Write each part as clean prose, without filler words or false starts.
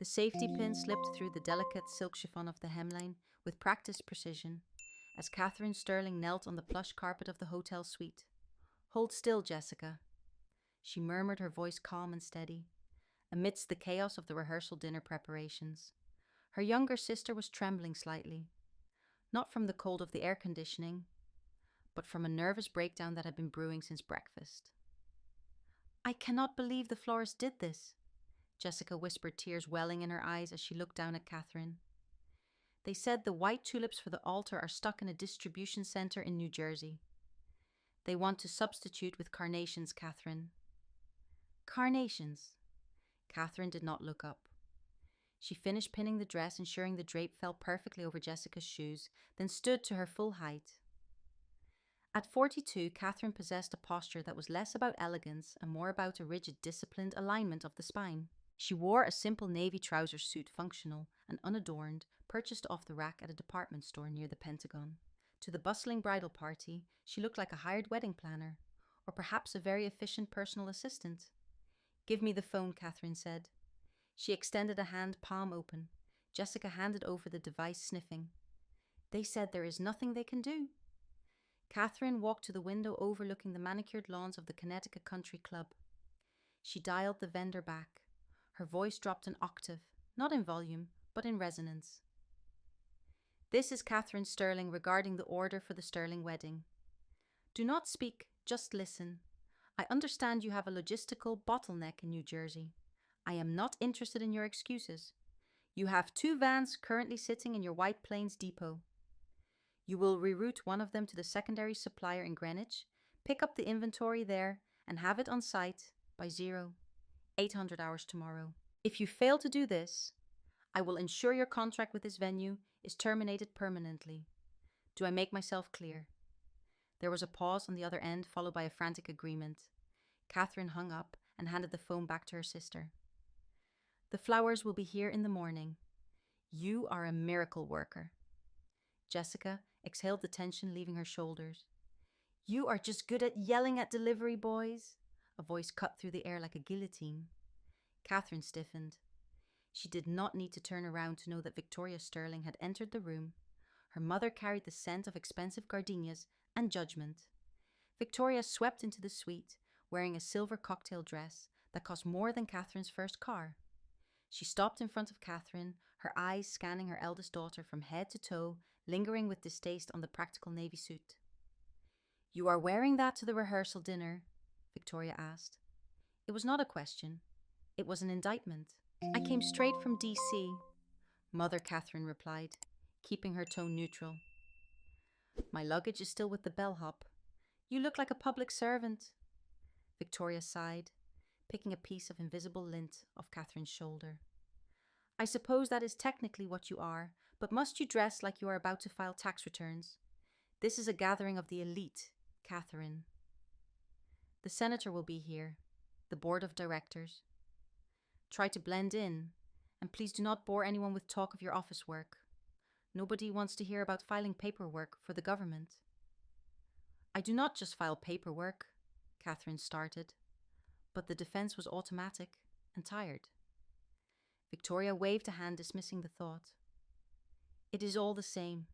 The safety pin slipped through the delicate silk chiffon of the hemline with practiced precision as Catherine Sterling knelt on the plush carpet of the hotel suite. "Hold still, Jessica," she murmured, her voice calm and steady, amidst the chaos of the rehearsal dinner preparations. Her younger sister was trembling slightly, not from the cold of the air conditioning, but from a nervous breakdown that had been brewing since breakfast. "I cannot believe the florist did this," Jessica whispered, tears welling in her eyes as she looked down at Catherine. "They said the white tulips for the altar are stuck in a distribution center in New Jersey. They want to substitute with carnations, Catherine." "Carnations?" Catherine did not look up. She finished pinning the dress, ensuring the drape fell perfectly over Jessica's shoes, then stood to her full height. At 42, Catherine possessed a posture that was less about elegance and more about a rigid, disciplined alignment of the spine. She wore a simple navy trouser suit, functional and unadorned, purchased off the rack at a department store near the Pentagon. To the bustling bridal party, she looked like a hired wedding planner, or perhaps a very efficient personal assistant. "Give me the phone," Catherine said. She extended a hand, palm open. Jessica handed over the device, sniffing. "They said there is nothing they can do." Catherine walked to the window overlooking the manicured lawns of the Connecticut Country Club. She dialed the vendor back. Her voice dropped an octave, not in volume, but in resonance. "This is Catherine Sterling regarding the order for the Sterling wedding. Do not speak, just listen. I understand you have a logistical bottleneck in New Jersey. I am not interested in your excuses. You have 2 vans currently sitting in your White Plains depot. You will reroute one of them to the secondary supplier in Greenwich, pick up the inventory there, and have it on site by 0800 hours tomorrow. If you fail to do this, I will ensure your contract with this venue is terminated permanently. Do I make myself clear?" There was a pause on the other end, followed by a frantic agreement. Catherine hung up and handed the phone back to her sister. "The flowers will be here in the morning. You are a miracle worker." Jessica exhaled the tension leaving her shoulders. "You are just good at yelling at delivery boys," a voice cut through the air like a guillotine. Catherine stiffened. She did not need to turn around to know that Victoria Sterling had entered the room. Her mother carried the scent of expensive gardenias and judgment. Victoria swept into the suite, wearing a silver cocktail dress that cost more than Catherine's first car. She stopped in front of Catherine, her eyes scanning her eldest daughter from head to toe, lingering with distaste on the practical navy suit. "You are wearing that to the rehearsal dinner?" Victoria asked. It was not a question. It was an indictment. "I came straight from D.C., Mother Catherine replied, keeping her tone neutral. "My luggage is still with the bellhop. You look like a public servant." Victoria sighed, picking a piece of invisible lint off Catherine's shoulder. "I suppose that is technically what you are, but must you dress like you are about to file tax returns? This is a gathering of the elite, Catherine. The senator will be here, the board of directors. Try to blend in, and please do not bore anyone with talk of your office work. Nobody wants to hear about filing paperwork for the government." "I do not just file paperwork," Catherine started, but the defense was automatic and tired. Victoria waved a hand, dismissing the thought. "It is all the same.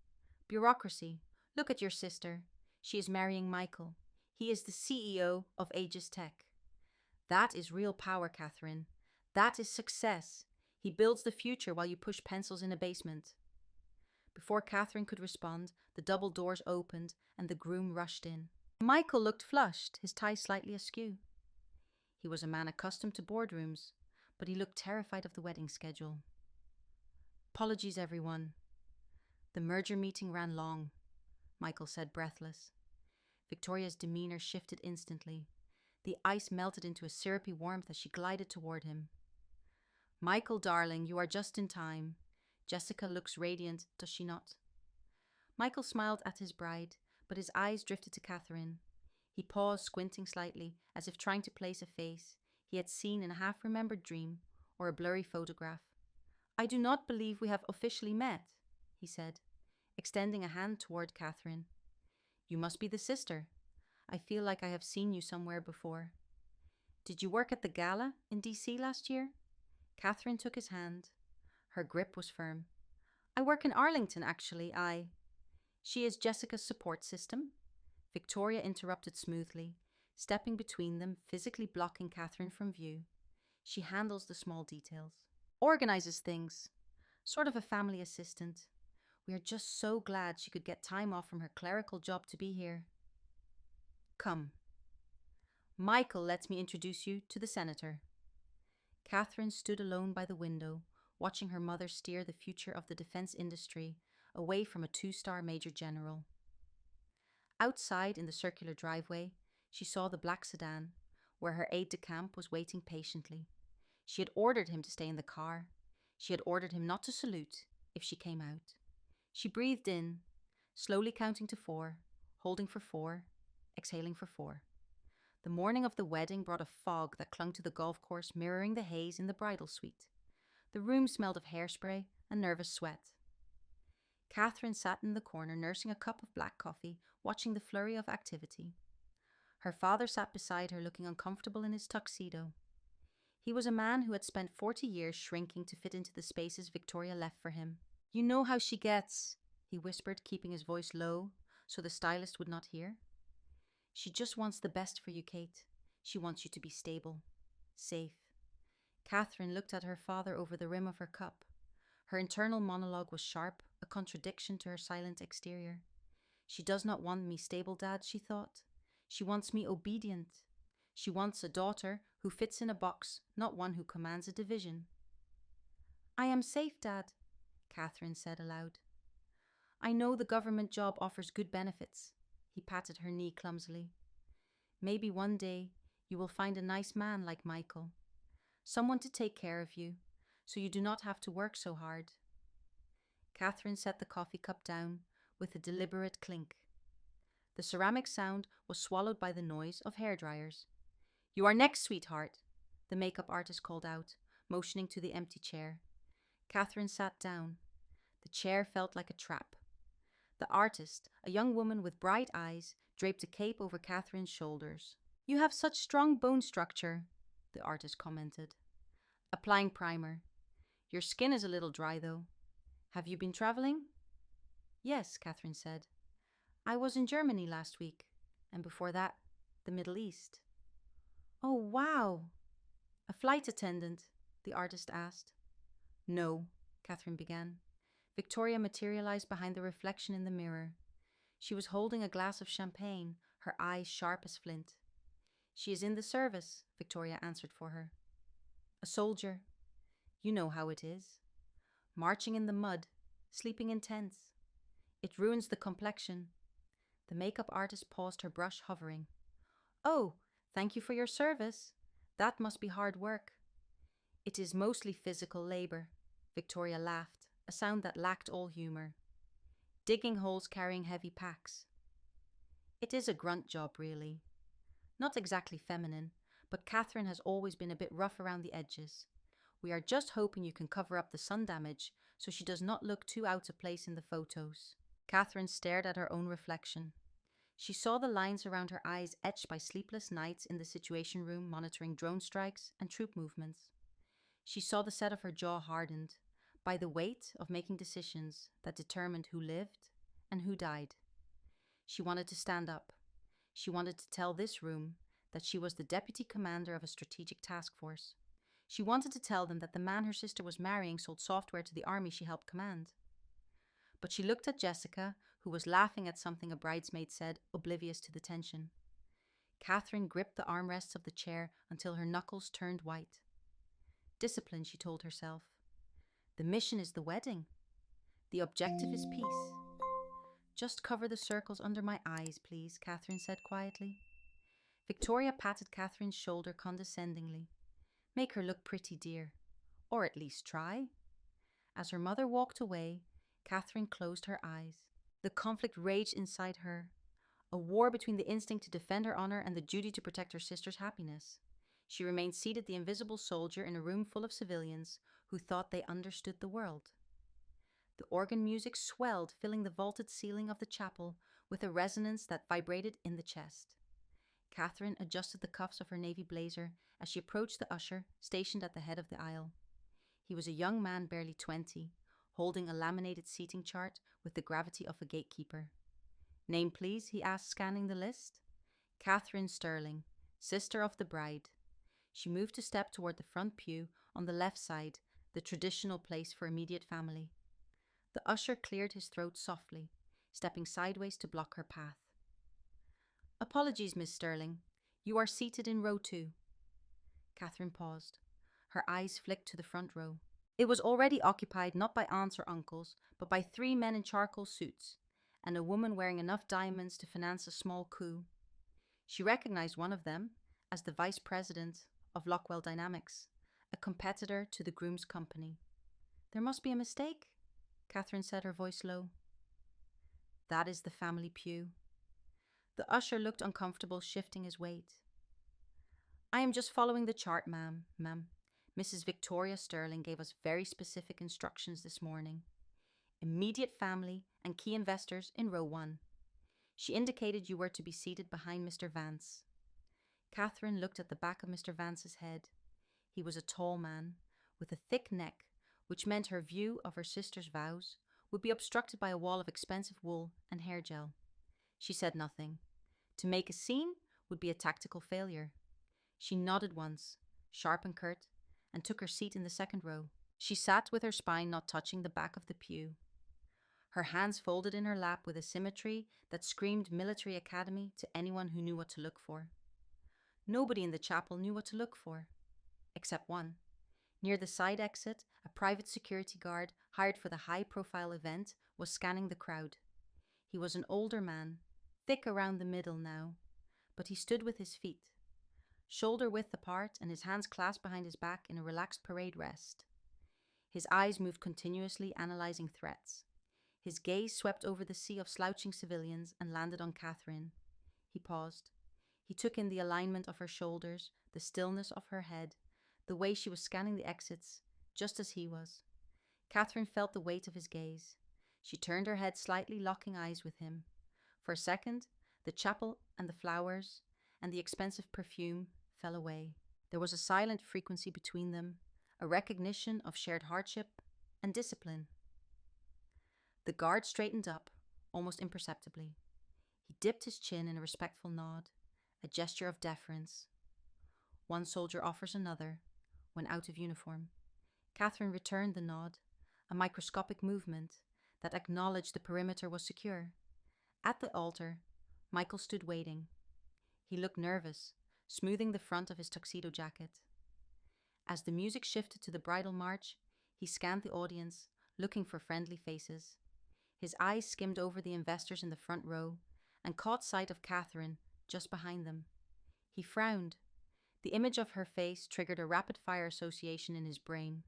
Bureaucracy. Look at your sister. She is marrying Michael. He is the CEO of Aegis Tech. That is real power, Catherine. That is success. He builds the future while you push pencils in a basement." Before Catherine could respond, the double doors opened and the groom rushed in. Michael looked flushed, his tie slightly askew. He was a man accustomed to boardrooms, but he looked terrified of the wedding schedule. "Apologies, everyone. The merger meeting ran long," Michael said, breathless. Victoria's demeanor shifted instantly. The ice melted into a syrupy warmth as she glided toward him. "Michael, darling, you are just in time. Jessica looks radiant, does she not?" Michael smiled at his bride, but his eyes drifted to Catherine. He paused, squinting slightly, as if trying to place a face he had seen in a half-remembered dream or a blurry photograph. "I do not believe we have officially met," he said, extending a hand toward Catherine. "You must be the sister. I feel like I have seen you somewhere before. Did you work at the gala in D.C. last year?" Catherine took his hand, Her grip was firm. I work in Arlington, actually. She is Jessica's support system. Victoria interrupted smoothly, stepping between them, physically blocking Catherine from view. She handles the small details, organizes things, sort of a family assistant. We are just so glad she could get time off from her clerical job to be here. Come. Michael lets me introduce you to the senator. Catherine stood alone by the window, watching her mother steer the future of the defense industry away from a 2-star major general. Outside in the circular driveway, she saw the black sedan, where her aide-de-camp was waiting patiently. She had ordered him to stay in the car. She had ordered him not to salute if she came out. She breathed in, slowly counting to 4, holding for 4, exhaling for 4. The morning of the wedding brought a fog that clung to the golf course, mirroring the haze in the bridal suite. The room smelled of hairspray and nervous sweat. Catherine sat in the corner, nursing a cup of black coffee, watching the flurry of activity. Her father sat beside her, looking uncomfortable in his tuxedo. He was a man who had spent 40 years shrinking to fit into the spaces Victoria left for him. You know how she gets, he whispered, keeping his voice low so the stylist would not hear. She just wants the best for you, Kate. She wants you to be stable, safe. Catherine looked at her father over the rim of her cup. Her internal monologue was sharp, a contradiction to her silent exterior. She does not want me stable, Dad, she thought. She wants me obedient. She wants a daughter who fits in a box, not one who commands a division. I am safe, Dad, Catherine said aloud. I know the government job offers good benefits. He patted her knee clumsily. Maybe one day you will find a nice man like Michael. Someone to take care of you, so you do not have to work so hard. Catherine set the coffee cup down with a deliberate clink. The ceramic sound was swallowed by the noise of hairdryers. You are next, sweetheart, the makeup artist called out, motioning to the empty chair. Catherine sat down. The chair felt like a trap. The artist, a young woman with bright eyes, draped a cape over Catherine's shoulders. You have such strong bone structure, the artist commented. Applying primer. Your skin is a little dry, though. Have you been traveling? Yes, Catherine said. I was in Germany last week, and before that, the Middle East. Oh, wow! A flight attendant, the artist asked. No, Catherine began. Victoria materialized behind the reflection in the mirror. She was holding a glass of champagne, her eyes sharp as flint. She is in the service, Victoria answered for her. A soldier. You know how it is. Marching in the mud, sleeping in tents. It ruins the complexion. The makeup artist paused, her brush hovering. Oh, thank you for your service. That must be hard work. It is mostly physical labor, Victoria laughed, a sound that lacked all humor. Digging holes, carrying heavy packs. It is a grunt job, really. Not exactly feminine, but Catherine has always been a bit rough around the edges. We are just hoping you can cover up the sun damage so she does not look too out of place in the photos. Catherine stared at her own reflection. She saw the lines around her eyes etched by sleepless nights in the Situation Room monitoring drone strikes and troop movements. She saw the set of her jaw hardened by the weight of making decisions that determined who lived and who died. She wanted to stand up. She wanted to tell this room that she was the deputy commander of a strategic task force. She wanted to tell them that the man her sister was marrying sold software to the army she helped command. But she looked at Jessica, who was laughing at something a bridesmaid said, oblivious to the tension. Catherine gripped the armrests of the chair until her knuckles turned white. Discipline, she told herself. The mission is the wedding. The objective is peace. Just cover the circles under my eyes, please, Catherine said quietly. Victoria patted Catherine's shoulder condescendingly. Make her look pretty, dear. Or at least try. As her mother walked away, Catherine closed her eyes. The conflict raged inside her, a war between the instinct to defend her honor and the duty to protect her sister's happiness. She remained seated, the invisible soldier, in a room full of civilians who thought they understood the world. The organ music swelled, filling the vaulted ceiling of the chapel with a resonance that vibrated in the chest. Catherine adjusted the cuffs of her navy blazer as she approached the usher stationed at the head of the aisle. He was a young man, barely 20, holding a laminated seating chart with the gravity of a gatekeeper. Name, please, he asked, scanning the list. Catherine Sterling, sister of the bride. She moved a step toward the front pew on the left side, the traditional place for immediate family. The usher cleared his throat softly, stepping sideways to block her path. Apologies, Miss Sterling. You are seated in row 2. Catherine paused. Her eyes flicked to the front row. It was already occupied not by aunts or uncles, but by 3 men in charcoal suits, and a woman wearing enough diamonds to finance a small coup. She recognized one of them as the vice president of Lockwell Dynamics, a competitor to the groom's company. There must be a mistake, Catherine said, her voice low. That is the family pew. The usher looked uncomfortable, shifting his weight. I am just following the chart, ma'am. Mrs. Victoria Sterling gave us very specific instructions this morning. Immediate family and key investors in row 1. She indicated you were to be seated behind Mr. Vance. Catherine looked at the back of Mr. Vance's head. He was a tall man, with a thick neck, which meant her view of her sister's vows would be obstructed by a wall of expensive wool and hair gel. She said nothing. To make a scene would be a tactical failure. She nodded once, sharp and curt, and took her seat in the second row. She sat with her spine not touching the back of the pew. Her hands folded in her lap with a symmetry that screamed military academy to anyone who knew what to look for. Nobody in the chapel knew what to look for, except one. Near the side exit, a private security guard hired for the high-profile event was scanning the crowd. He was an older man, thick around the middle now, but he stood with his feet, shoulder-width apart and his hands clasped behind his back in a relaxed parade rest. His eyes moved continuously, analyzing threats. His gaze swept over the sea of slouching civilians and landed on Catherine. He paused. He took in the alignment of her shoulders, the stillness of her head, the way she was scanning the exits, just as he was. Catherine felt the weight of his gaze. She turned her head slightly, locking eyes with him. For a second, the chapel and the flowers and the expensive perfume fell away. There was a silent frequency between them, a recognition of shared hardship and discipline. The guard straightened up, almost imperceptibly. He dipped his chin in a respectful nod, a gesture of deference. One soldier offers another, when out of uniform. Catherine returned the nod, a microscopic movement that acknowledged the perimeter was secure. At the altar, Michael stood waiting. He looked nervous, smoothing the front of his tuxedo jacket. As the music shifted to the bridal march, he scanned the audience, looking for friendly faces. His eyes skimmed over the investors in the front row and caught sight of Catherine just behind them. He frowned. The image of her face triggered a rapid-fire association in his brain.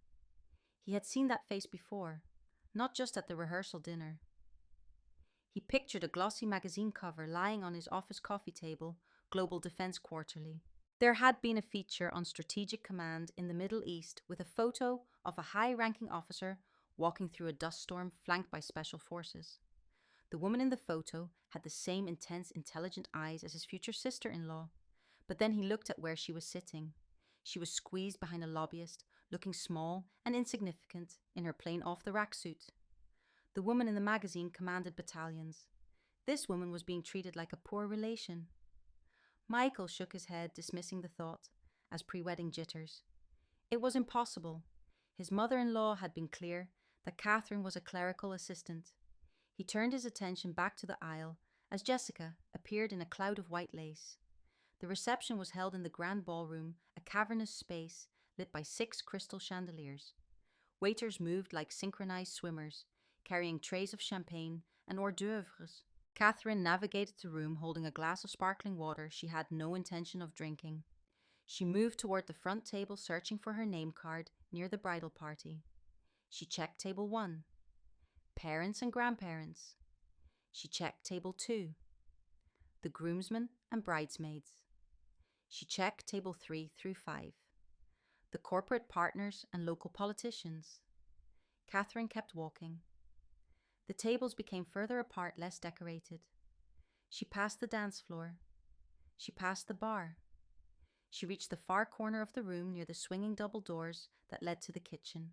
He had seen that face before, not just at the rehearsal dinner. He pictured a glossy magazine cover lying on his office coffee table, Global Defense Quarterly. There had been a feature on Strategic Command in the Middle East with a photo of a high-ranking officer walking through a dust storm flanked by special forces. The woman in the photo had the same intense, intelligent eyes as his future sister-in-law, but then he looked at where she was sitting. She was squeezed behind a lobbyist, looking small and insignificant in her plain off-the-rack suit. The woman in the magazine commanded battalions. This woman was being treated like a poor relation. Michael shook his head, dismissing the thought as pre-wedding jitters. It was impossible. His mother-in-law had been clear that Catherine was a clerical assistant. He turned his attention back to the aisle as Jessica appeared in a cloud of white lace. The reception was held in the grand ballroom, a cavernous space lit by 6 crystal chandeliers. Waiters moved like synchronized swimmers, carrying trays of champagne and hors d'oeuvres. Catherine navigated the room holding a glass of sparkling water she had no intention of drinking. She moved toward the front table, searching for her name card near the bridal party. She checked table 1. Parents and grandparents. She checked table 2. The groomsmen and bridesmaids. She checked table 3 through 5. The corporate partners and local politicians. Catherine kept walking. The tables became further apart, less decorated. She passed the dance floor. She passed the bar. She reached the far corner of the room near the swinging double doors that led to the kitchen.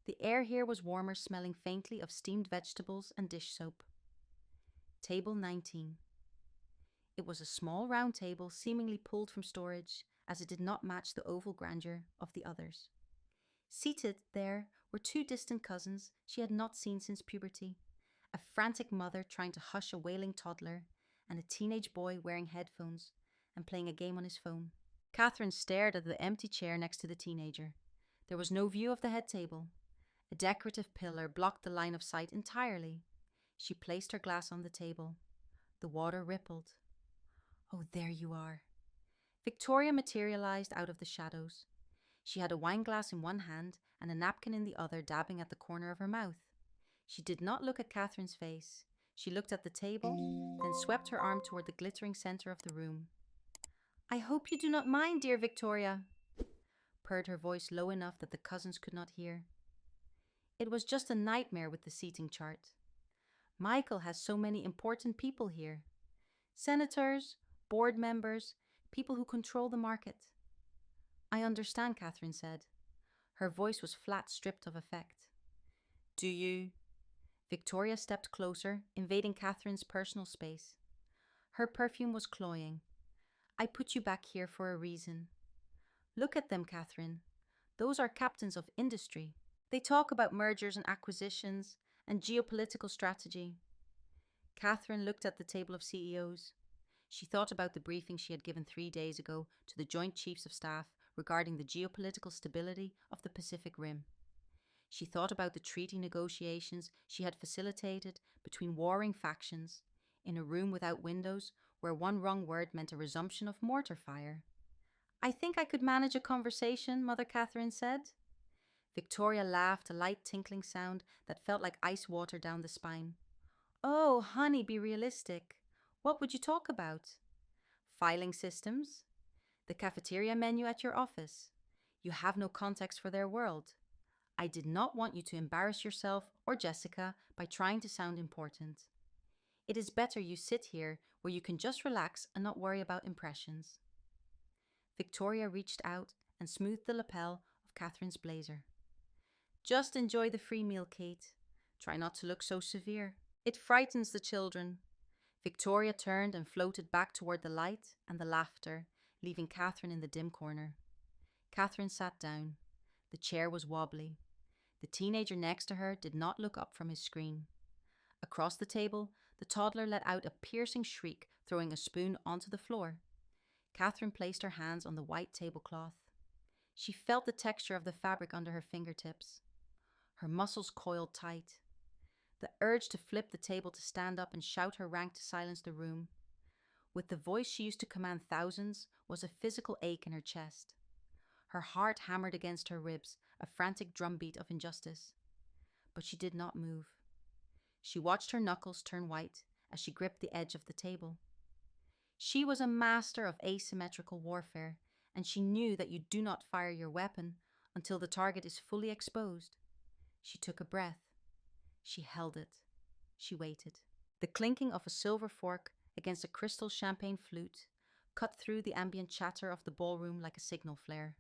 The air here was warmer, smelling faintly of steamed vegetables and dish soap. Table 19. It was a small round table, seemingly pulled from storage, as it did not match the oval grandeur of the others. Seated there were two distant cousins she had not seen since puberty, a frantic mother trying to hush a wailing toddler, and a teenage boy wearing headphones and playing a game on his phone. Catherine stared at the empty chair next to the teenager. There was no view of the head table. A decorative pillar blocked the line of sight entirely. She placed her glass on the table. The water rippled. "Oh, there you are." Victoria materialized out of the shadows. She had a wine glass in one hand and a napkin in the other, dabbing at the corner of her mouth. She did not look at Catherine's face. She looked at the table, then swept her arm toward the glittering center of the room. "I hope you do not mind, dear Victoria," purred her voice low enough that the cousins could not hear. It was just a nightmare with the seating chart. Michael has so many important people here. Senators, board members, people who control the market. "I understand," Catherine said. Her voice was flat, stripped of effect. "Do you?" Victoria stepped closer, invading Catherine's personal space. Her perfume was cloying. "I put you back here for a reason. Look at them, Catherine. Those are captains of industry. They talk about mergers and acquisitions and geopolitical strategy." Catherine looked at the table of CEOs. She thought about the briefing she had given 3 days ago to the Joint Chiefs of Staff regarding the geopolitical stability of the Pacific Rim. She thought about the treaty negotiations she had facilitated between warring factions in a room without windows where one wrong word meant a resumption of mortar fire. "I think I could manage a conversation," Mother Catherine said. Victoria laughed, a light tinkling sound that felt like ice water down the spine. "Oh, honey, be realistic. What would you talk about? Filing systems? The cafeteria menu at your office? You have no context for their world. I did not want you to embarrass yourself or Jessica by trying to sound important. It is better you sit here where you can just relax and not worry about impressions." Victoria reached out and smoothed the lapel of Catherine's blazer. "Just enjoy the free meal, Kate. Try not to look so severe. It frightens the children." Victoria turned and floated back toward the light and the laughter, leaving Catherine in the dim corner. Catherine sat down. The chair was wobbly. The teenager next to her did not look up from his screen. Across the table, the toddler let out a piercing shriek, throwing a spoon onto the floor. Catherine placed her hands on the white tablecloth. She felt the texture of the fabric under her fingertips. Her muscles coiled tight. The urge to flip the table, to stand up and shout her rank to silence the room. With the voice she used to command thousands was a physical ache in her chest. Her heart hammered against her ribs, a frantic drumbeat of injustice. But she did not move. She watched her knuckles turn white as she gripped the edge of the table. She was a master of asymmetrical warfare, and she knew that you do not fire your weapon until the target is fully exposed. She took a breath. She held it. She waited. The clinking of a silver fork against a crystal champagne flute cut through the ambient chatter of the ballroom like a signal flare.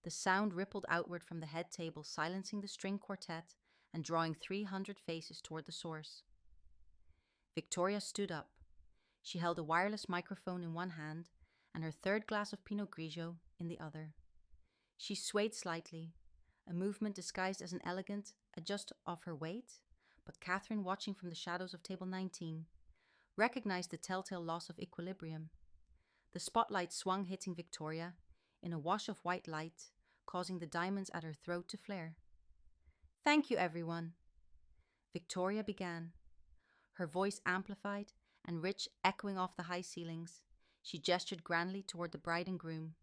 The sound rippled outward from the head table, silencing the string quartet and drawing 300 faces toward the source. Victoria stood up. She held a wireless microphone in one hand and her third glass of Pinot Grigio in the other. She swayed slightly, a movement disguised as an elegant adjust of her weight, but Catherine, watching from the shadows of table 19, recognized the telltale loss of equilibrium. The spotlight swung, hitting Victoria in a wash of white light, causing the diamonds at her throat to flare. "Thank you, everyone," Victoria began, her voice amplified and rich, echoing off the high ceilings. She gestured grandly toward the bride and groom.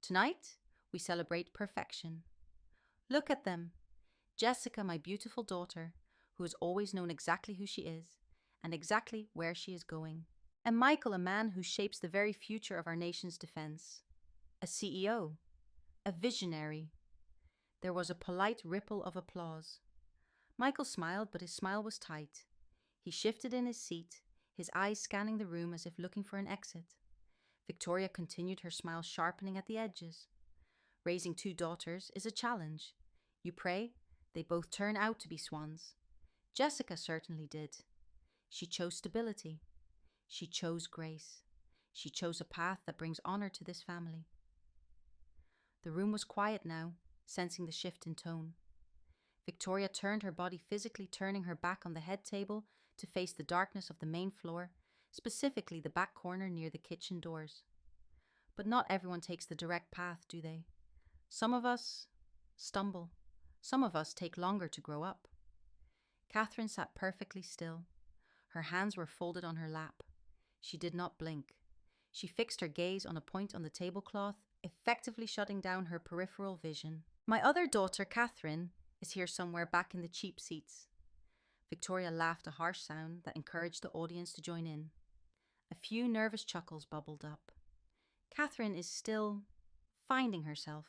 "Tonight, we celebrate perfection. Look at them. Jessica, my beautiful daughter, who has always known exactly who she is and exactly where she is going. And Michael, a man who shapes the very future of our nation's defense. A CEO. A visionary." There was a polite ripple of applause. Michael smiled, but his smile was tight. He shifted in his seat, his eyes scanning the room as if looking for an exit. Victoria continued, her smile sharpening at the edges. "Raising 2 daughters is a challenge. You pray, they both turn out to be swans. Jessica certainly did. She chose stability. She chose grace. She chose a path that brings honor to this family. The room was quiet now, sensing the shift in tone. Victoria turned her body, physically turning her back on the head table to face the darkness of the main floor, specifically the back corner near the kitchen doors. But not everyone takes the direct path, do they? Some of us stumble. Some of us take longer to grow up. Catherine sat perfectly still. Her hands were folded on her lap. She did not blink. She fixed her gaze on a point on the tablecloth, effectively shutting down her peripheral vision. My other daughter, Catherine, is here somewhere back in the cheap seats. Victoria laughed a harsh sound that encouraged the audience to join in. A few nervous chuckles bubbled up. Catherine is still finding herself.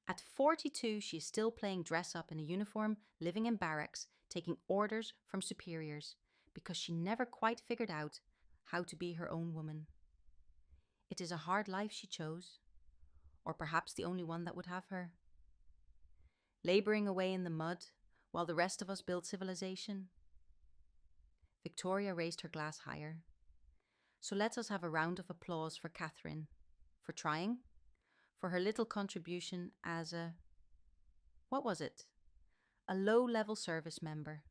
At 42, she is still playing dress-up in a uniform, living in barracks, taking orders from superiors, because she never quite figured out how to be her own woman. It is a hard life she chose, or perhaps the only one that would have her. Laboring away in the mud, while the rest of us build civilization. Victoria raised her glass higher. So let us have a round of applause for Catherine, for trying, for her little contribution as what was it? A low-level service member.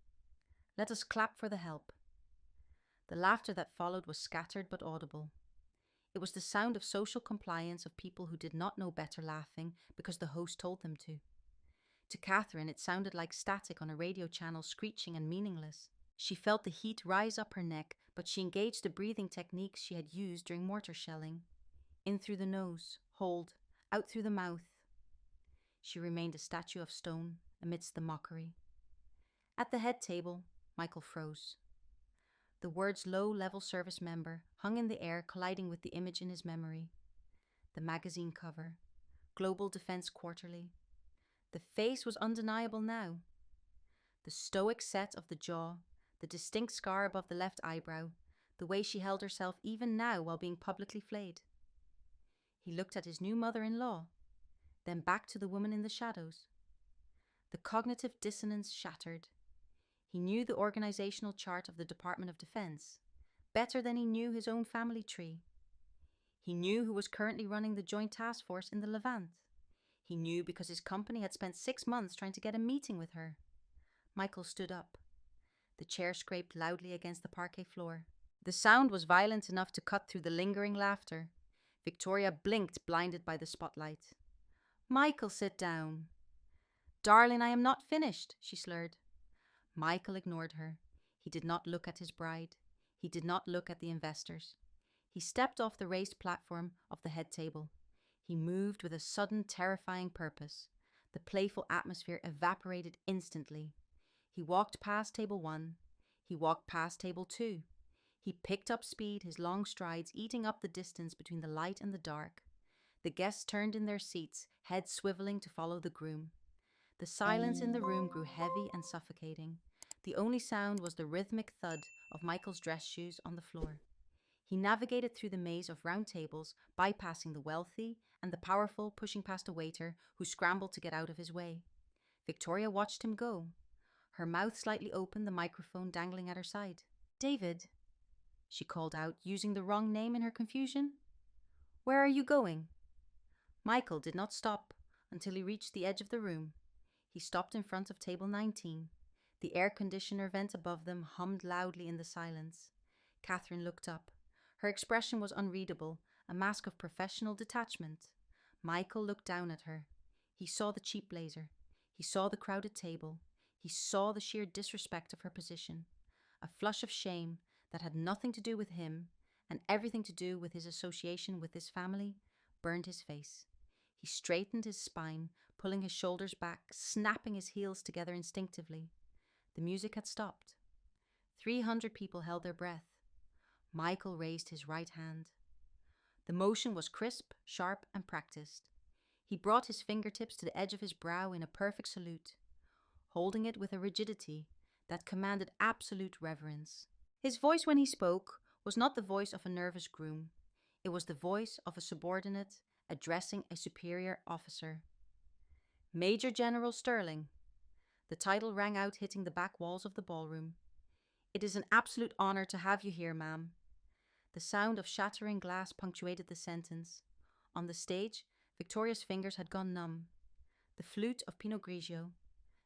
Let us clap for the help. The laughter that followed was scattered but audible. It was the sound of social compliance of people who did not know better laughing because the host told them to. To Catherine, it sounded like static on a radio channel, screeching and meaningless. She felt the heat rise up her neck, but she engaged the breathing techniques she had used during mortar shelling. In through the nose, hold, out through the mouth. She remained a statue of stone amidst the mockery. At the head table, Michael froze. The words low-level service member hung in the air, colliding with the image in his memory. The magazine cover, Global Defense Quarterly. The face was undeniable now. The stoic set of the jaw, the distinct scar above the left eyebrow, the way she held herself even now while being publicly flayed. He looked at his new mother-in-law, then back to the woman in the shadows. The cognitive dissonance shattered. He knew the organizational chart of the Department of Defense better than he knew his own family tree. He knew who was currently running the Joint Task Force in the Levant. He knew because his company had spent 6 months trying to get a meeting with her. Michael stood up. The chair scraped loudly against the parquet floor. The sound was violent enough to cut through the lingering laughter. Victoria blinked, blinded by the spotlight. "Michael, sit down." "Darling, I am not finished," she slurred. Michael ignored her. He did not look at his bride. He did not look at the investors. He stepped off the raised platform of the head table. He moved with a sudden, terrifying purpose. The playful atmosphere evaporated instantly. He walked past table 1. He walked past table 2. He picked up speed, his long strides eating up the distance between the light and the dark. The guests turned in their seats, heads swiveling to follow the groom. The silence in the room grew heavy and suffocating. The only sound was the rhythmic thud of Michael's dress shoes on the floor. He navigated through the maze of round tables, bypassing the wealthy and the powerful, pushing past a waiter who scrambled to get out of his way. Victoria watched him go, her mouth slightly open, the microphone dangling at her side. "David," she called out, using the wrong name in her confusion. "Where are you going?" Michael did not stop until he reached the edge of the room. He stopped in front of table 19. The air conditioner vent above them hummed loudly in the silence. Catherine looked up. Her expression was unreadable, a mask of professional detachment. Michael looked down at her. He saw the cheap blazer. He saw the crowded table. He saw the sheer disrespect of her position. A flush of shame that had nothing to do with him and everything to do with his association with this family burned his face. He straightened his spine, pulling his shoulders back, snapping his heels together instinctively. The music had stopped. 300 people held their breath. Michael raised his right hand. The motion was crisp, sharp, and practiced. He brought his fingertips to the edge of his brow in a perfect salute, holding it with a rigidity that commanded absolute reverence. His voice when he spoke was not the voice of a nervous groom. It was the voice of a subordinate addressing a superior officer. Major General Sterling. The title rang out, hitting the back walls of the ballroom. It is an absolute honor to have you here, ma'am. The sound of shattering glass punctuated the sentence. On the stage, Victoria's fingers had gone numb. The flute of Pinot Grigio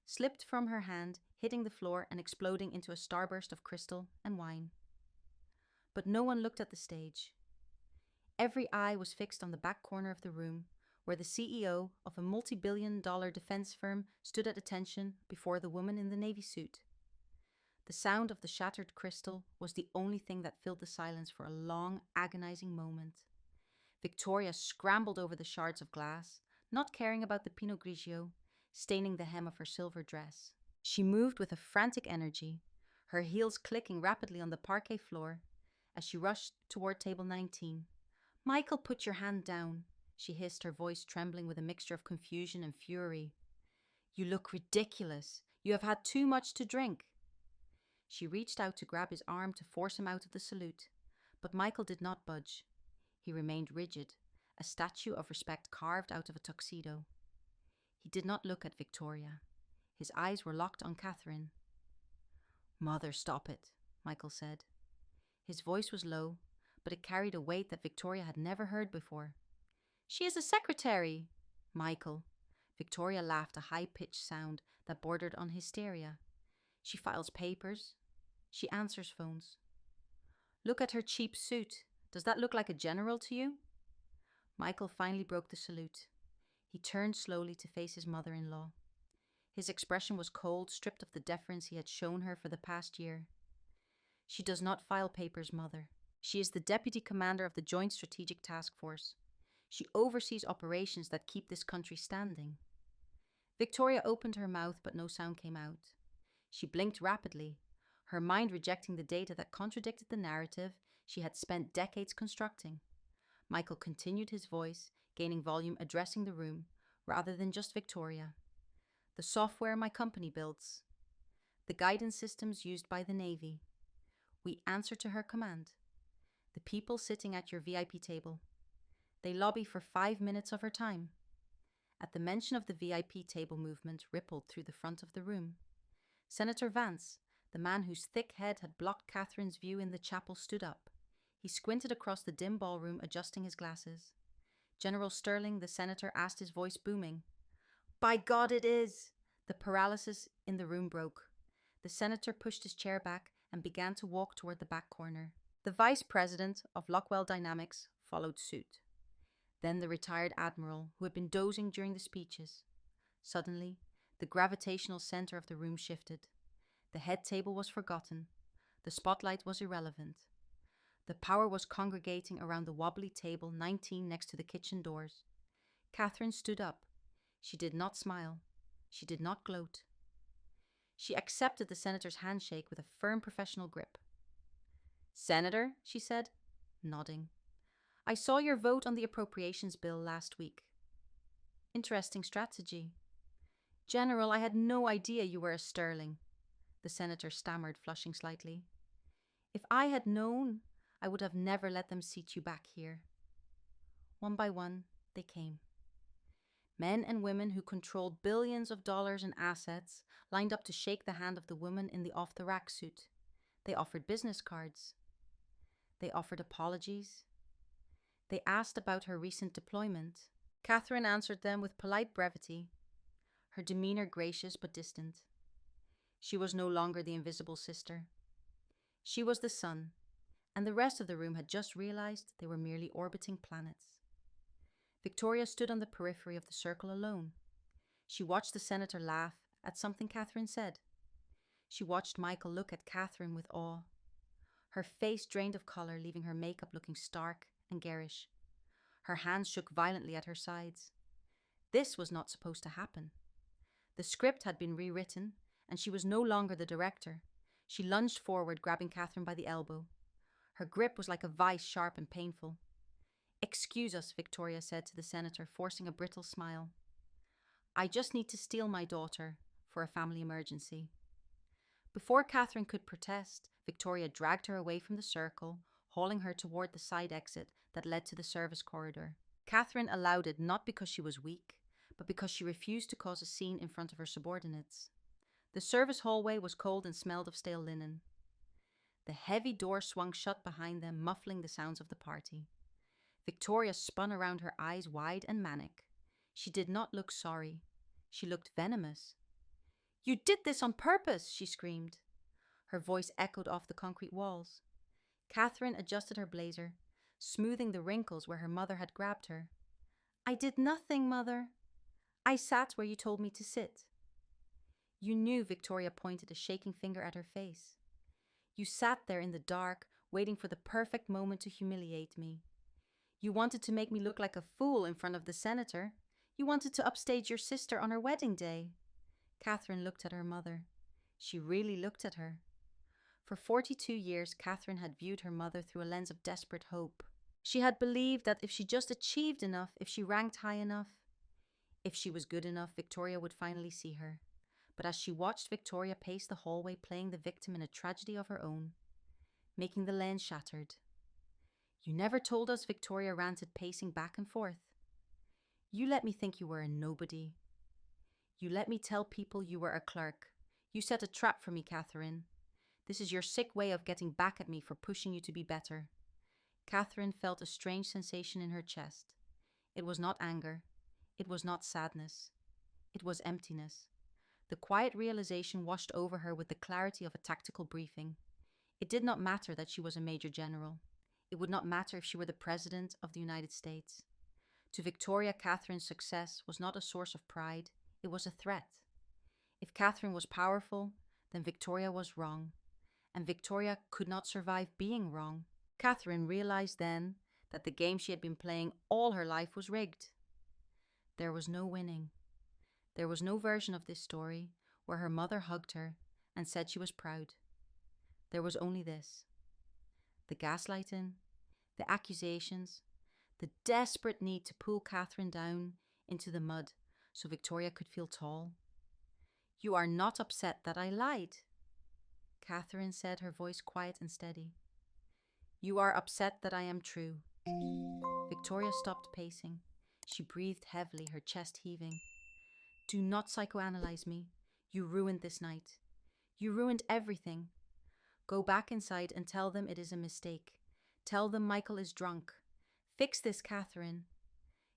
slipped from her hand, hitting the floor and exploding into a starburst of crystal and wine. But no one looked at the stage. Every eye was fixed on the back corner of the room, where the CEO of a multi-billion-dollar defense firm stood at attention before the woman in the navy suit. The sound of the shattered crystal was the only thing that filled the silence for a long, agonizing moment. Victoria scrambled over the shards of glass, not caring about the Pinot Grigio, staining the hem of her silver dress. She moved with a frantic energy, her heels clicking rapidly on the parquet floor as she rushed toward table 19. "Michael, put your hand down," she hissed, her voice trembling with a mixture of confusion and fury. "You look ridiculous. You have had too much to drink." She reached out to grab his arm to force him out of the salute, but Michael did not budge. He remained rigid, a statue of respect carved out of a tuxedo. He did not look at Victoria. His eyes were locked on Catherine. "Mother, stop it," Michael said. His voice was low, but it carried a weight that Victoria had never heard before. "She is a secretary." "Michael." Victoria laughed, a high-pitched sound that bordered on hysteria. "She files papers. She answers phones." "Look at her cheap suit. Does that look like a general to you?" Michael finally broke the salute. He turned slowly to face his mother-in-law. His expression was cold, stripped of the deference he had shown her for the past year. "She does not file papers, Mother. She is the deputy commander of the Joint Strategic Task Force. She oversees operations that keep this country standing." Victoria opened her mouth, but no sound came out. She blinked rapidly, her mind rejecting the data that contradicted the narrative she had spent decades constructing. Michael continued, his voice gaining volume, addressing the room rather than just Victoria. "The software my company builds, the guidance systems used by the Navy. We answer to her command. The people sitting at your VIP table, they lobby for 5 minutes of her time." At the mention of the VIP table, movement rippled through the front of the room. Senator Vance, the man whose thick head had blocked Catherine's view in the chapel, stood up. He squinted across the dim ballroom, adjusting his glasses. "General Sterling," the senator asked, his voice booming. "By God, it is!" The paralysis in the room broke. The senator pushed his chair back and began to walk toward the back corner. The vice president of Lockwell Dynamics followed suit. Then the retired admiral, who had been dozing during the speeches. Suddenly, the gravitational center of the room shifted. The head table was forgotten. The spotlight was irrelevant. The power was congregating around the wobbly table 19 next to the kitchen doors. Catherine stood up. She did not smile. She did not gloat. She accepted the senator's handshake with a firm professional grip. "Senator," she said, nodding, "I saw your vote on the appropriations bill last week." "Interesting strategy." "General, I had no idea you were a Sterling," the senator stammered, flushing slightly. "If I had known, I would have never let them seat you back here." One by one, they came. Men and women who controlled billions of dollars in assets lined up to shake the hand of the woman in the off-the-rack suit. They offered business cards. They offered apologies. They asked about her recent deployment. Catherine answered them with polite brevity, her demeanor gracious but distant. She was no longer the invisible sister. She was the sun, and the rest of the room had just realized they were merely orbiting planets. Victoria stood on the periphery of the circle alone. She watched the senator laugh at something Catherine said. She watched Michael look at Catherine with awe. Her face drained of color, leaving her makeup looking stark and garish. Her hands shook violently at her sides. This was not supposed to happen. The script had been rewritten, and she was no longer the director. She lunged forward, grabbing Catherine by the elbow. Her grip was like a vice, sharp and painful. "Excuse us," Victoria said to the senator, forcing a brittle smile. "I just need to steal my daughter for a family emergency." Before Catherine could protest, Victoria dragged her away from the circle, hauling her toward the side exit that led to the service corridor. Catherine allowed it not because she was weak, but because she refused to cause a scene in front of her subordinates. The service hallway was cold and smelled of stale linen. The heavy door swung shut behind them, muffling the sounds of the party. Victoria spun around, her eyes wide and manic. She did not look sorry. She looked venomous. "You did this on purpose!" she screamed. Her voice echoed off the concrete walls. Catherine adjusted her blazer, smoothing the wrinkles where her mother had grabbed her. "I did nothing, Mother. I sat where you told me to sit." "You knew," Victoria pointed a shaking finger at her face. "You sat there in the dark, waiting for the perfect moment to humiliate me. You wanted to make me look like a fool in front of the senator. You wanted to upstage your sister on her wedding day." Catherine looked at her mother. She really looked at her. For 42 years, Catherine had viewed her mother through a lens of desperate hope. She had believed that if she just achieved enough, if she ranked high enough, if she was good enough, Victoria would finally see her. But as she watched Victoria pace the hallway, playing the victim in a tragedy of her own, making the lens shattered. "You never told us," Victoria ranted, pacing back and forth. "You let me think you were a nobody. You let me tell people you were a clerk. You set a trap for me, Catherine. This is your sick way of getting back at me for pushing you to be better." Catherine felt a strange sensation in her chest. It was not anger. It was not sadness. It was emptiness. The quiet realization washed over her with the clarity of a tactical briefing. It did not matter that she was a major general. It would not matter if she were the President of the United States. To Victoria, Catherine's success was not a source of pride. It was a threat. If Catherine was powerful, then Victoria was wrong. And Victoria could not survive being wrong. Catherine realized then that the game she had been playing all her life was rigged. There was no winning. There was no version of this story where her mother hugged her and said she was proud. There was only this. The gaslighting, the accusations, the desperate need to pull Catherine down into the mud so Victoria could feel tall. "You are not upset that I lied," Catherine said, her voice quiet and steady. "You are upset that I am true." Victoria stopped pacing. She breathed heavily, her chest heaving. "Do not psychoanalyze me. You ruined this night. You ruined everything. Go back inside and tell them it is a mistake. Tell them Michael is drunk. Fix this, Catherine."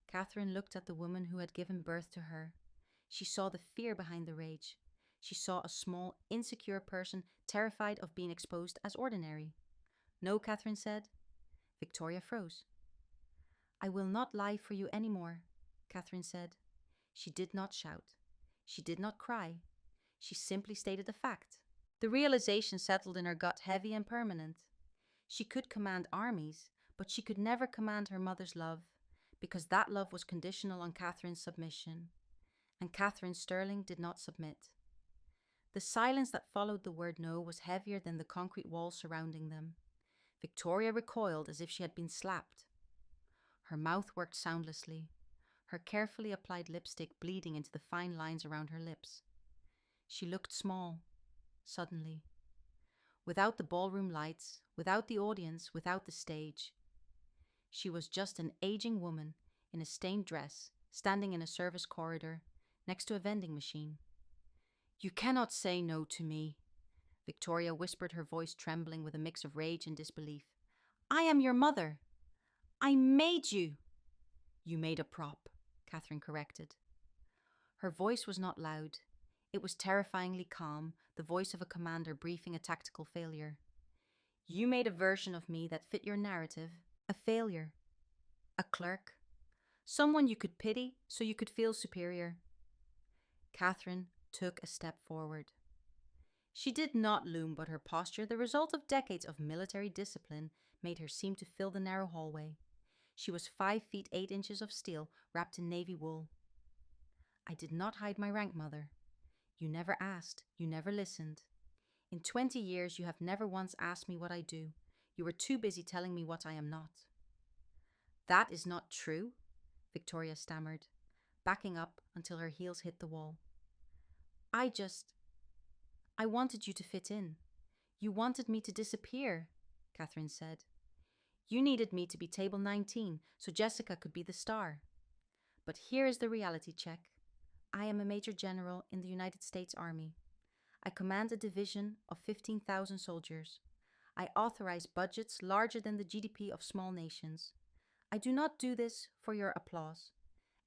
Catherine looked at the woman who had given birth to her. She saw the fear behind the rage. She saw a small, insecure person terrified of being exposed as ordinary. "No," Catherine said. Victoria froze. "I will not lie for you anymore," Catherine said. She did not shout. She did not cry. She simply stated a fact. The realization settled in her gut, heavy and permanent. She could command armies, but she could never command her mother's love, because that love was conditional on Catherine's submission. And Catherine Sterling did not submit. The silence that followed the word no was heavier than the concrete walls surrounding them. Victoria recoiled as if she had been slapped. Her mouth worked soundlessly, her carefully applied lipstick bleeding into the fine lines around her lips. She looked small, suddenly. Without the ballroom lights, without the audience, without the stage. She was just an aging woman in a stained dress, standing in a service corridor, next to a vending machine. "You cannot say no to me," Victoria whispered, her voice trembling with a mix of rage and disbelief. "I am your mother. I made you." "You made a prop," Catherine corrected. Her voice was not loud. It was terrifyingly calm, the voice of a commander briefing a tactical failure. "You made a version of me that fit your narrative, a failure, a clerk, someone you could pity so you could feel superior." Catherine took a step forward. She did not loom, but her posture, the result of decades of military discipline, made her seem to fill the narrow hallway. She was 5 feet 8 inches of steel wrapped in navy wool. "I did not hide my rank, Mother. You never asked. You never listened. In 20 years, you have never once asked me what I do. You were too busy telling me what I am not." "That is not true," Victoria stammered, backing up until her heels hit the wall. I wanted you to fit in. You wanted me to disappear," Catherine said. "You needed me to be table 19 so Jessica could be the star. But here is the reality check. I am a Major General in the United States Army. I command a division of 15,000 soldiers. I authorize budgets larger than the GDP of small nations. I do not do this for your applause,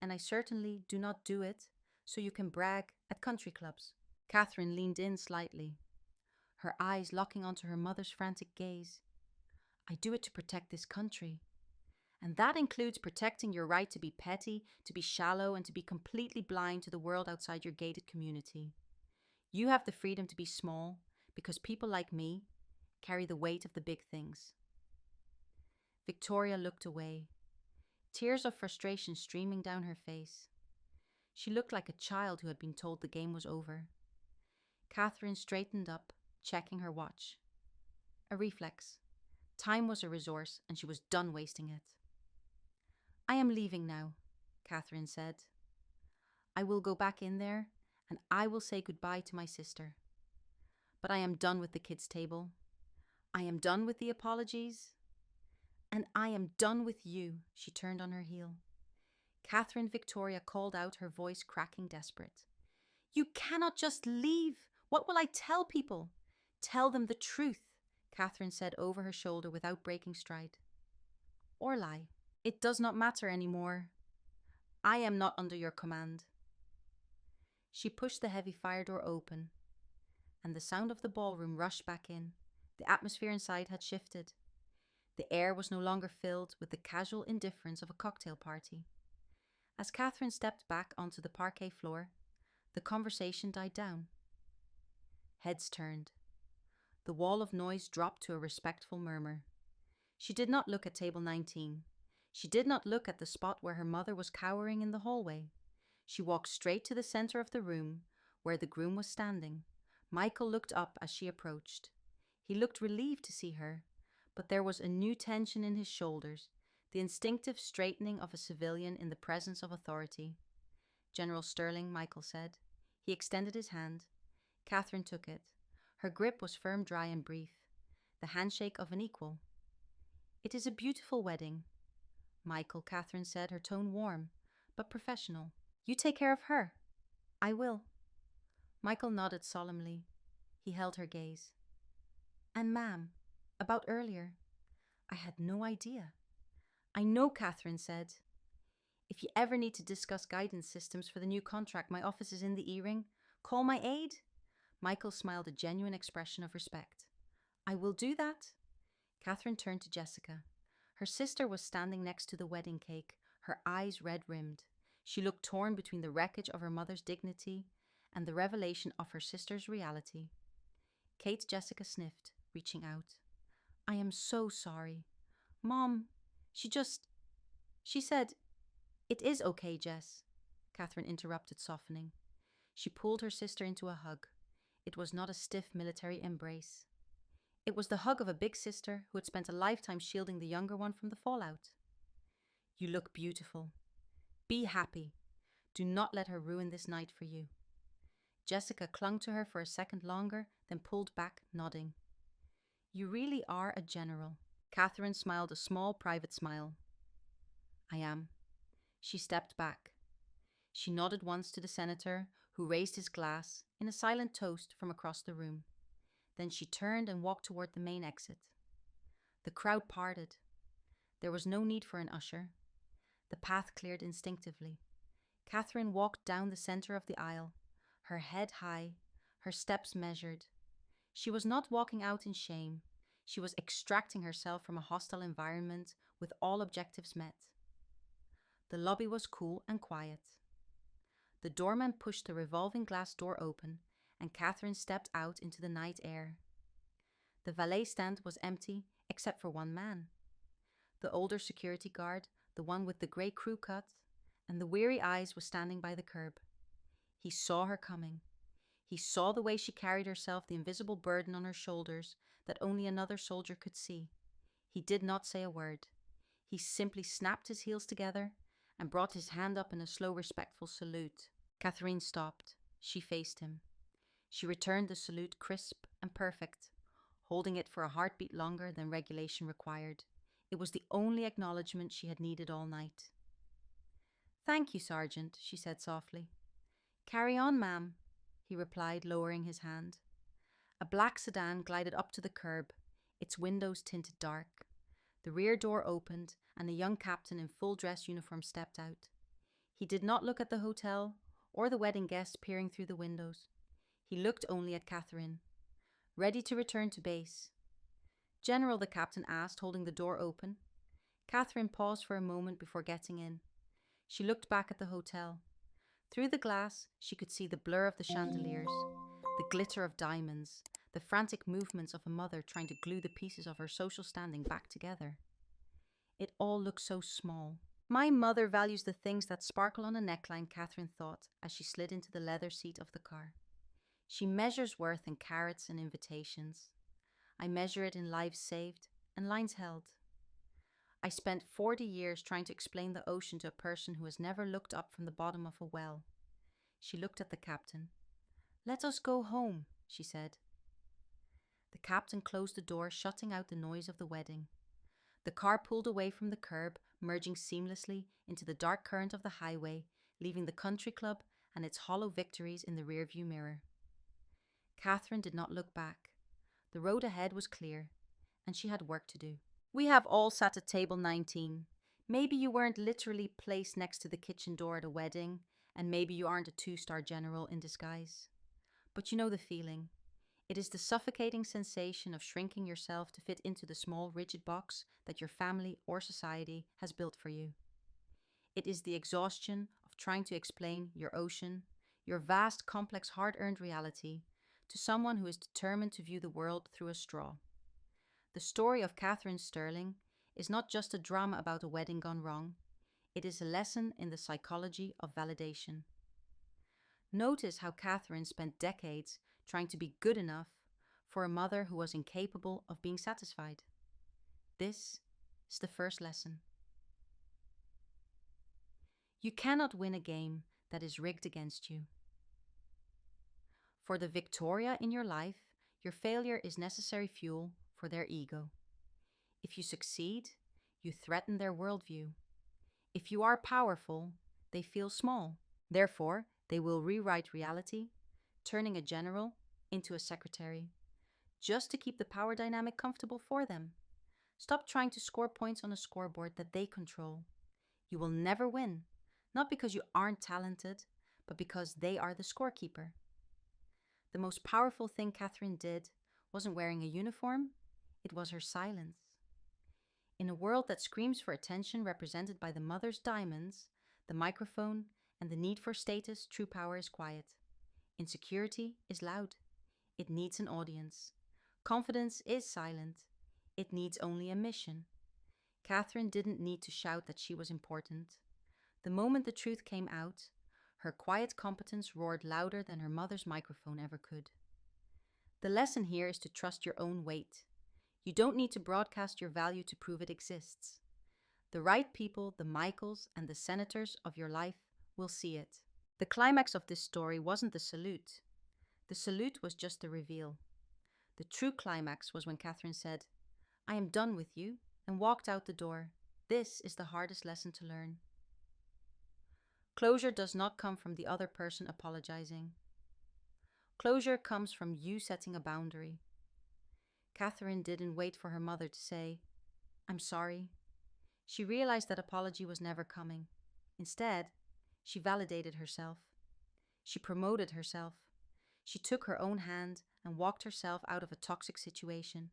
and I certainly do not do it so you can brag at country clubs. Catherine leaned in slightly, her eyes locking onto her mother's frantic gaze. I do it to protect this country. And that includes protecting your right to be petty, to be shallow, and to be completely blind to the world outside your gated community. You have the freedom to be small because people like me carry the weight of the big things. Victoria looked away, tears of frustration streaming down her face. She looked like a child who had been told the game was over. Catherine straightened up, checking her watch. A reflex. Time was a resource, and she was done wasting it. I am leaving now, Catherine said. I will go back in there, and I will say goodbye to my sister. But I am done with the kids' table. I am done with the apologies. And I am done with you, she turned on her heel. Catherine Victoria called out, her voice cracking desperate. You cannot just leave. What will I tell people? Tell them the truth, Catherine said over her shoulder without breaking stride. Or lie. It does not matter anymore. I am not under your command. She pushed the heavy fire door open, and the sound of the ballroom rushed back in. The atmosphere inside had shifted. The air was no longer filled with the casual indifference of a cocktail party. As Catherine stepped back onto the parquet floor, the conversation died down. Heads turned. The wall of noise dropped to a respectful murmur. She did not look at table 19. She did not look at the spot where her mother was cowering in the hallway. She walked straight to the center of the room, where the groom was standing. Michael looked up as she approached. He looked relieved to see her, but there was a new tension in his shoulders, the instinctive straightening of a civilian in the presence of authority. General Sterling, Michael said. He extended his hand. Catherine took it. Her grip was firm, dry, and brief, the handshake of an equal. It is a beautiful wedding, Michael, Catherine said, her tone warm, but professional. You take care of her. I will. Michael nodded solemnly. He held her gaze. And ma'am, about earlier. I had no idea. I know, Catherine said. If you ever need to discuss guidance systems for the new contract, my office is in the E-ring. Call my aide. Michael smiled a genuine expression of respect. I will do that. Catherine turned to Jessica. Her sister was standing next to the wedding cake, her eyes red-rimmed. She looked torn between the wreckage of her mother's dignity and the revelation of her sister's reality. Jessica sniffed, reaching out. I am so sorry. Mom, she said, It is okay, Jess, Catherine interrupted, softening. She pulled her sister into a hug. It was not a stiff military embrace. It was the hug of a big sister who had spent a lifetime shielding the younger one from the fallout. You look beautiful. Be happy. Do not let her ruin this night for you. Jessica clung to her for a second longer, then pulled back, nodding. You really are a general. Catherine smiled a small private smile. I am. She stepped back. She nodded once to the senator, who raised his glass in a silent toast from across the room. Then she turned and walked toward the main exit. The crowd parted. There was no need for an usher. The path cleared instinctively. Catherine walked down the center of the aisle, her head high, her steps measured. She was not walking out in shame. She was extracting herself from a hostile environment with all objectives met. The lobby was cool and quiet. The doorman pushed the revolving glass door open, and Catherine stepped out into the night air. The valet stand was empty except for one man. The older security guard, the one with the grey crew cut, and the weary eyes, was standing by the curb. He saw her coming. He saw the way she carried herself, the invisible burden on her shoulders that only another soldier could see. He did not say a word. He simply snapped his heels together and brought his hand up in a slow, respectful salute. Catherine stopped. She faced him. She returned the salute crisp and perfect, holding it for a heartbeat longer than regulation required. It was the only acknowledgement she had needed all night. Thank you, Sergeant, she said softly. Carry on, ma'am, he replied, lowering his hand. A black sedan glided up to the curb, its windows tinted dark. The rear door opened, and a young captain in full dress uniform stepped out. He did not look at the hotel or the wedding guests peering through the windows. He looked only at Catherine. Ready to return to base. General, the captain asked, holding the door open. Catherine paused for a moment before getting in. She looked back at the hotel. Through the glass, she could see the blur of the chandeliers, the glitter of diamonds, the frantic movements of a mother trying to glue the pieces of her social standing back together. It all looked so small. My mother values the things that sparkle on a neckline, Catherine thought as she slid into the leather seat of the car. She measures worth in carats and invitations. I measure it in lives saved and lines held. I spent 40 years trying to explain the ocean to a person who has never looked up from the bottom of a well. She looked at the captain. Let us go home, she said. The captain closed the door, shutting out the noise of the wedding. The car pulled away from the curb, merging seamlessly into the dark current of the highway, leaving the country club and its hollow victories in the rearview mirror. Catherine did not look back. The road ahead was clear, and she had work to do. We have all sat at table 19. Maybe you weren't literally placed next to the kitchen door at a wedding, and maybe you aren't a 2-star general in disguise. But you know the feeling. It is the suffocating sensation of shrinking yourself to fit into the small, rigid box that your family or society has built for you. It is the exhaustion of trying to explain your ocean, your vast, complex, hard-earned reality, to someone who is determined to view the world through a straw. The story of Catherine Sterling is not just a drama about a wedding gone wrong. It is a lesson in the psychology of validation. Notice how Catherine spent decades trying to be good enough for a mother who was incapable of being satisfied. This is the first lesson. You cannot win a game that is rigged against you. For the Victoria in your life, your failure is necessary fuel for their ego. If you succeed, you threaten their worldview. If you are powerful, they feel small. Therefore, they will rewrite reality, turning a general into a secretary, just to keep the power dynamic comfortable for them. Stop trying to score points on a scoreboard that they control. You will never win, not because you aren't talented, but because they are the scorekeeper. The most powerful thing Catherine did wasn't wearing a uniform, it was her silence. In a world that screams for attention represented by the mother's diamonds, the microphone, and the need for status, true power is quiet. Insecurity is loud. It needs an audience. Confidence is silent. It needs only a mission. Catherine didn't need to shout that she was important. The moment the truth came out, her quiet competence roared louder than her mother's microphone ever could. The lesson here is to trust your own weight. You don't need to broadcast your value to prove it exists. The right people, the Michaels and the senators of your life, will see it. The climax of this story wasn't the salute. The salute was just the reveal. The true climax was when Catherine said, "I am done with you," and walked out the door. This is the hardest lesson to learn. Closure does not come from the other person apologizing. Closure comes from you setting a boundary. Catherine didn't wait for her mother to say, "I'm sorry." She realized that apology was never coming. Instead, she validated herself. She promoted herself. She took her own hand and walked herself out of a toxic situation.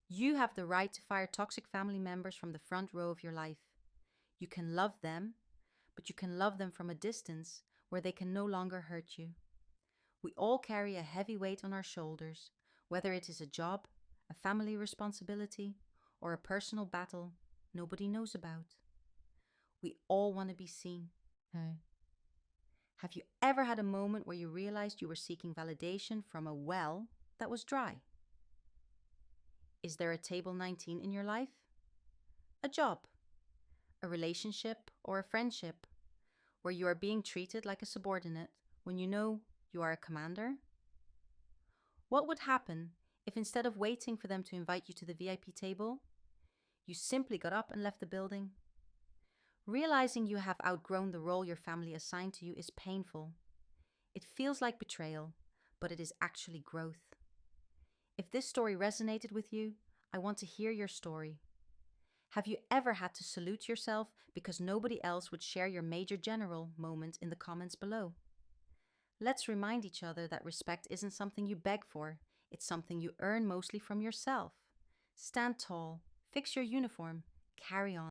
You have the right to fire toxic family members from the front row of your life. You can love them, but you can love them from a distance where they can no longer hurt you. We all carry a heavy weight on our shoulders, whether it is a job, a family responsibility, or a personal battle nobody knows about. We all want to be seen. Have you ever had a moment where you realized you were seeking validation from a well that was dry? Is there a table 19 in your life? A job, a relationship, or a friendship where you are being treated like a subordinate when you know you are a commander? What would happen if instead of waiting for them to invite you to the VIP table, you simply got up and left the building? Realizing you have outgrown the role your family assigned to you is painful. It feels like betrayal, but it is actually growth. If this story resonated with you, I want to hear your story. Have you ever had to salute yourself because nobody else would share your major general moment in the comments below? Let's remind each other that respect isn't something you beg for, it's something you earn mostly from yourself. Stand tall, fix your uniform, carry on.